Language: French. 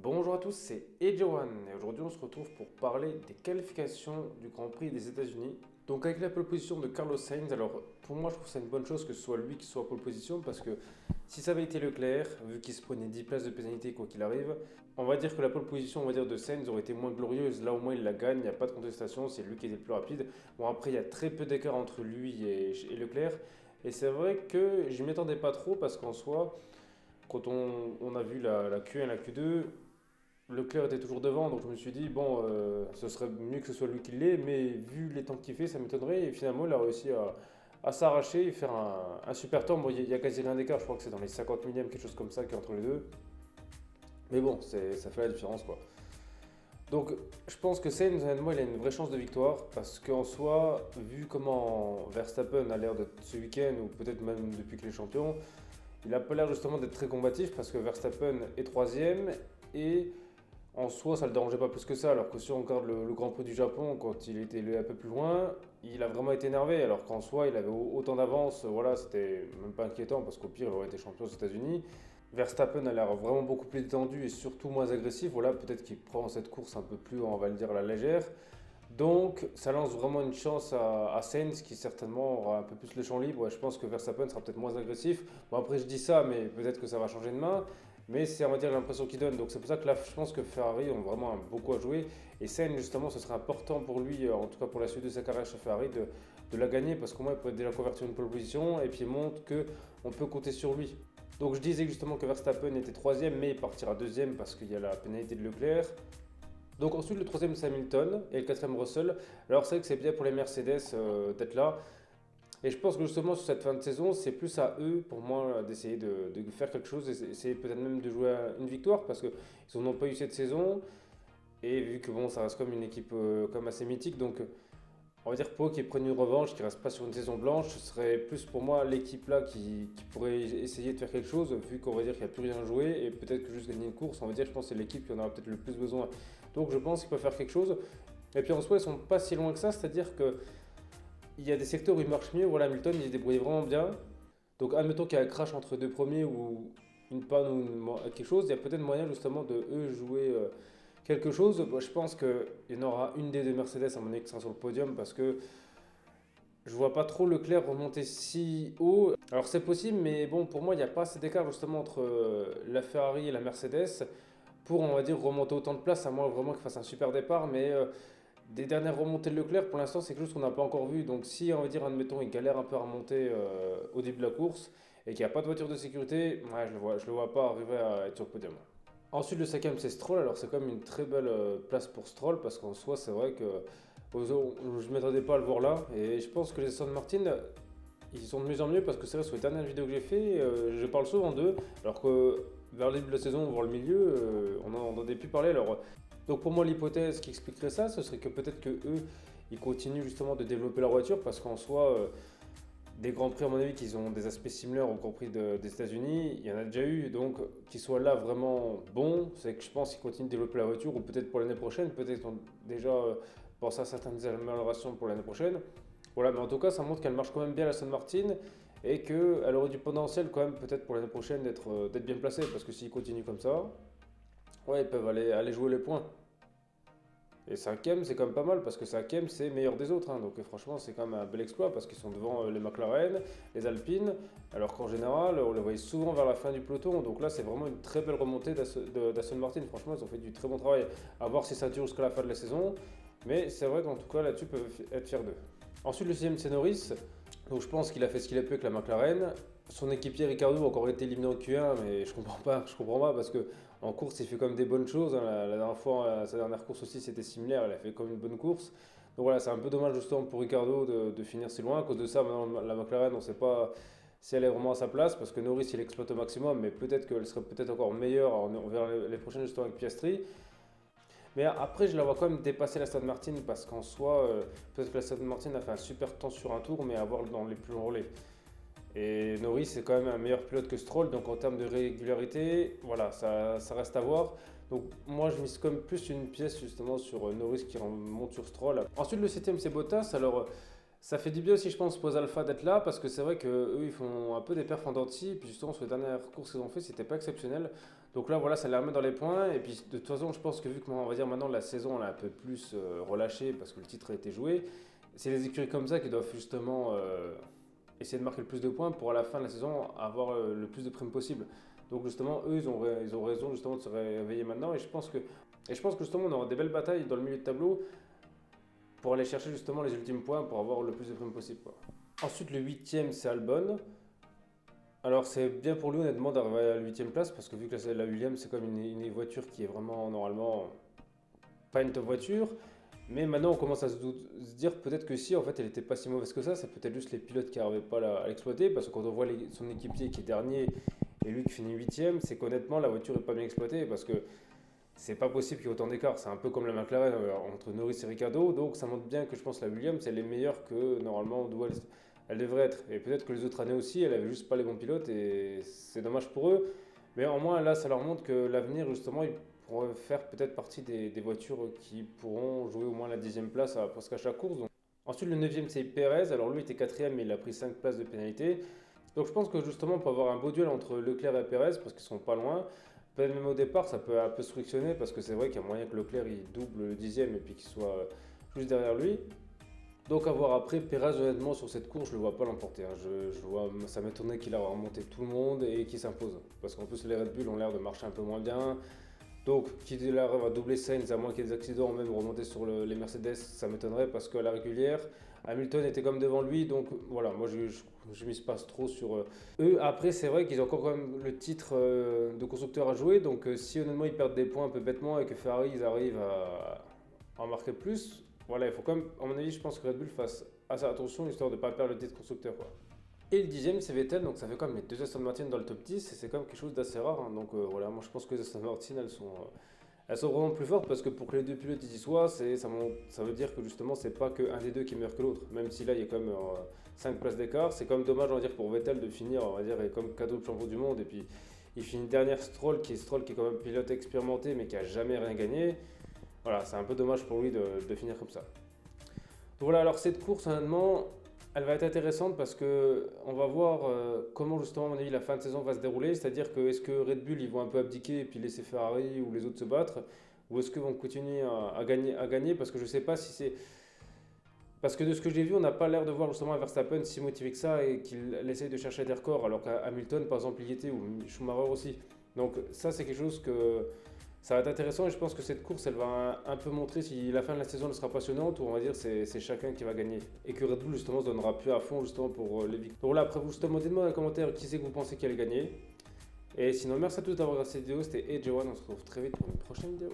Bonjour à tous, c'est Edjawan et aujourd'hui on se retrouve pour parler des qualifications du Grand Prix des États-Unis. Donc avec la pole position de Carlos Sainz, alors pour moi je trouve que c'est une bonne chose que ce soit lui qui soit pole position parce que si ça avait été Leclerc, vu qu'il se prenait 10 places de pénalité quoi qu'il arrive, on va dire que la pole position on va dire de Sainz aurait été moins glorieuse. Là au moins il la gagne, il n'y a pas de contestation, c'est lui qui était le plus rapide. Bon après il y a très peu d'écart entre lui et Leclerc et c'est vrai que je m'y attendais pas trop parce qu'en soi, quand on a vu la Q1 et la Q2, Leclerc était toujours devant, donc je me suis dit, bon, ce serait mieux que ce soit lui qui l'ait, mais vu les temps qu'il fait, ça m'étonnerait. Et finalement, il a réussi à s'arracher et faire un super temps. Bon, il y a quasi rien d'écart, je crois que c'est dans les 50 millièmes, quelque chose comme ça, qui est entre les deux. Mais bon, ça fait la différence, quoi. Donc, je pense que Sainz, honnêtement, il a une vraie chance de victoire, parce qu'en soi, vu comment Verstappen a l'air de ce week-end, ou peut-être même depuis qu'il est champion, il a pas l'air justement d'être très combatif, parce que Verstappen est troisième, et en soi, ça ne le dérangeait pas plus que ça, alors que si on regarde le Grand Prix du Japon, quand il était un peu plus loin, il a vraiment été énervé, alors qu'en soi, il avait autant d'avance, voilà, c'était même pas inquiétant, parce qu'au pire, il aurait été champion aux États-Unis. Verstappen a l'air vraiment beaucoup plus détendu et surtout moins agressif, voilà, peut-être qu'il prend cette course un peu plus, on va le dire, à la légère. Donc, ça lance vraiment une chance à Sainz qui certainement aura un peu plus le champ libre. Ouais, je pense que Verstappen sera peut-être moins agressif. Bon, après, je dis ça, mais peut-être que ça va changer de main. Mais c'est, on va dire, l'impression qu'il donne. Donc, c'est pour ça que là, je pense que Ferrari ont vraiment beaucoup à jouer. Et Sainz, justement, ce serait important pour lui, en tout cas pour la suite de sa carrière chez Ferrari, de la gagner parce qu'au moins, il pourrait déjà convertir une pole position et puis il montre qu'on peut compter sur lui. Donc, je disais justement que Verstappen était troisième, mais il partira deuxième parce qu'il y a la pénalité de Leclerc. Donc ensuite le troisième c'est Hamilton et le quatrième Russell. Alors c'est vrai que c'est bien pour les Mercedes d'être là. Et je pense que justement sur cette fin de saison, c'est plus à eux pour moi d'essayer de faire quelque chose, essayer peut-être même de jouer à une victoire parce qu'ils n'en ont pas eu cette saison. Et vu que bon ça reste comme une équipe comme assez mythique, donc on va dire pour eux qu'ils prennent une revanche, qu'ils ne restent pas sur une saison blanche, ce serait plus pour moi l'équipe là qui pourrait essayer de faire quelque chose, vu qu'on va dire qu'il n'y a plus rien à jouer, et peut-être que juste gagner une course, on va dire, je pense que c'est l'équipe qui en aura peut-être le plus besoin. Donc je pense qu'ils peuvent faire quelque chose. Et puis en soi, ils sont pas si loin que ça, c'est-à-dire que il y a des secteurs où ils marchent mieux, voilà, Hamilton il se débrouille vraiment bien. Donc admettons qu'il y a un crash entre deux premiers ou une panne ou quelque chose, il y a peut-être moyen justement de eux jouer quelque chose. Bon, je pense qu'il y en aura une des deux Mercedes à mon avis qui sera sur le podium parce que je vois pas trop Leclerc remonter si haut. Alors c'est possible, mais bon, pour moi, il n'y a pas assez d'écart justement entre la Ferrari et la Mercedes pour, on va dire, remonter autant de place, à moins vraiment qu'il fasse un super départ. Mais des dernières remontées de Leclerc, pour l'instant, c'est quelque chose qu'on n'a pas encore vu. Donc si, on va dire, admettons, il galère un peu à remonter au début de la course et qu'il n'y a pas de voiture de sécurité, ouais, je le vois pas arriver à être sur le podium. Ensuite, le cinquième, c'est Stroll. Alors, c'est quand même une très belle place pour Stroll parce qu'en soi, c'est vrai que je ne m'attendais pas à le voir là. Et je pense que les Aston Martin, ils sont de mieux en mieux parce que c'est vrai, sur les dernières vidéos que j'ai fait, je parle souvent d'eux. Alors que vers le début de la saison, voire le milieu, on n'en entendait plus parler. Alors, donc, pour moi, l'hypothèse qui expliquerait ça, ce serait que peut-être que eux, ils continuent justement de développer leur voiture parce qu'en soi, des Grands Prix, à mon avis, qui ont des aspects similaires au Grand Prix des États-Unis, il y en a déjà eu, donc qu'ils soient là vraiment bons, c'est que je pense qu'ils continuent de développer la voiture, ou peut-être pour l'année prochaine, peut-être qu'ils ont déjà pensé à certaines améliorations pour l'année prochaine. Voilà, mais en tout cas, ça montre qu'elle marche quand même bien la Aston Martin et qu'elle aurait du potentiel quand même peut-être pour l'année prochaine d'être bien placée, parce que s'ils continuent comme ça, ouais, ils peuvent aller jouer les points. Et cinquième, c'est quand même pas mal parce que cinquième, c'est meilleur des autres, hein. Donc franchement, c'est quand même un bel exploit parce qu'ils sont devant les McLaren, les Alpines, alors qu'en général, on les voyait souvent vers la fin du peloton. Donc là, c'est vraiment une très belle remontée d'Aston Martin. Franchement, ils ont fait du très bon travail. À voir si ça dure jusqu'à la fin de la saison. Mais c'est vrai qu'en tout cas, là-dessus, ils peuvent être fiers d'eux. Ensuite, le sixième, c'est Norris. Donc je pense qu'il a fait ce qu'il a pu avec la McLaren. Son équipier Ricardo a encore été éliminé en Q1, mais je comprends pas parce que en course il fait quand même des bonnes choses, hein. La dernière fois, sa dernière course aussi c'était similaire, il a fait quand même une bonne course. Donc voilà, c'est un peu dommage justement pour Ricardo de finir si loin. À cause de ça, maintenant la McLaren, on ne sait pas si elle est vraiment à sa place parce que Norris il exploite au maximum, mais peut-être qu'elle serait peut-être encore meilleure. On verra les prochaines justement avec Piastri. Mais après, je la vois quand même dépasser la Aston Martin parce qu'en soi, peut-être que la Aston Martin a fait un super temps sur un tour, mais à voir dans les plus longs relais. Et Norris c'est quand même un meilleur pilote que Stroll, donc en termes de régularité, voilà, ça reste à voir. Donc moi je mise comme plus une pièce justement sur Norris qui remonte sur Stroll. Ensuite le septième c'est Bottas, alors ça fait du bien aussi je pense aux Alpha d'être là parce que c'est vrai qu'eux ils font un peu des perfs en dents de scie, et puis justement sur les dernières courses qu'ils ont fait c'était pas exceptionnel. Donc là, voilà, ça les remet dans les points. Et puis, de toute façon, je pense que vu que, on va dire, maintenant, la saison, elle est un peu plus relâchée parce que le titre a été joué, c'est les écuries comme ça qui doivent justement essayer de marquer le plus de points pour, à la fin de la saison, avoir le plus de primes possible. Donc, justement, eux, ils ont raison, justement, de se réveiller maintenant. Et je pense que justement, on aura des belles batailles dans le milieu de tableau pour aller chercher, justement, les ultimes points pour avoir le plus de primes possible, quoi. Ensuite, le huitième, c'est Albon. Alors c'est bien pour lui honnêtement d'arriver à la huitième place parce que vu que la Williams c'est comme une voiture qui est vraiment normalement pas une top voiture, mais maintenant on commence à se dire peut-être que si en fait elle était pas si mauvaise que ça, c'est peut-être juste les pilotes qui n'arrivaient pas à l'exploiter parce que quand on voit son équipier qui est dernier et lui qui finit huitième, c'est qu'honnêtement la voiture est pas bien exploitée parce que c'est pas possible qu'il y ait autant d'écart, c'est un peu comme la McLaren entre Norris et Ricciardo, donc ça montre bien que je pense que la Williams elle est meilleure que normalement elle devrait être. Et peut-être que les autres années aussi, elle avait juste pas les bons pilotes et c'est dommage pour eux. Mais au moins là, ça leur montre que l'avenir, justement, ils pourront faire peut-être partie des voitures qui pourront jouer au moins la 10e place presque à chaque course. Donc. Ensuite, le 9e, c'est Perez. Alors lui, il était 4e, mais il a pris 5 places de pénalité. Donc je pense que justement, on peut avoir un beau duel entre Leclerc et Perez parce qu'ils sont pas loin. Peut-être même au départ, ça peut un peu se frictionner parce que c'est vrai qu'il y a moyen que Leclerc il double le 10e et puis qu'il soit juste derrière lui. Donc à voir après, Perez honnêtement sur cette course, je ne le vois pas l'emporter. Hein. Ça m'étonnerait qu'il a remonté tout le monde et qu'il s'impose. Parce qu'en plus les Red Bull ont l'air de marcher un peu moins bien. Donc qu'il arrive à doubler Sainz, à moins qu'il y ait des accidents, même remonter sur les Mercedes, ça m'étonnerait parce qu'à la régulière, Hamilton était comme devant lui. Donc voilà, moi je mise pas trop sur eux. Après c'est vrai qu'ils ont encore quand même le titre de constructeur à jouer. Donc si honnêtement ils perdent des points un peu bêtement et que Ferrari ils arrivent à en marquer plus, voilà, il faut quand même, à mon avis, je pense que Red Bull fasse assez attention histoire de ne pas perdre le titre constructeur, quoi. Et le 10e, c'est Vettel, donc ça fait quand même les deux Aston Martin dans le top 10, et c'est quand même quelque chose d'assez rare. Hein. Donc voilà, moi je pense que les Aston Martin, elles sont vraiment plus fortes parce que pour que les deux pilotes y soient, ça veut dire que justement, c'est pas qu'un des deux qui est meilleur que l'autre. Même si là, il y a quand même 5 places d'écart, c'est quand même dommage, on va dire, pour Vettel de finir, on va dire, comme cadeau de champion du monde, et puis il finit dernière Stroll, qui est quand même pilote expérimenté, mais qui a jamais rien gagné. Voilà, c'est un peu dommage pour lui de finir comme ça. Donc voilà, alors cette course, honnêtement, elle va être intéressante parce que on va voir comment justement, à mon avis, la fin de saison va se dérouler. C'est-à-dire que est-ce que Red Bull, ils vont un peu abdiquer et puis laisser Ferrari ou les autres se battre, ou est-ce qu'ils vont continuer à gagner parce que je ne sais pas si c'est... Parce que de ce que j'ai vu, on n'a pas l'air de voir justement Verstappen si motivé que ça et qu'il essaye de chercher des records, alors qu'Hamilton, par exemple, y était, ou Schumacher aussi. Donc ça, c'est quelque chose que... Ça va être intéressant et je pense que cette course, elle va un peu montrer si la fin de la saison sera passionnante ou on va dire c'est chacun qui va gagner. Et que Red Bull justement se donnera plus à fond justement pour les victoires. Donc là, après vous justement, dites-moi dans les commentaires qui c'est que vous pensez qui allait gagner. Et sinon, merci à tous d'avoir regardé cette vidéo, c'était AJ1, on se retrouve très vite pour une prochaine vidéo.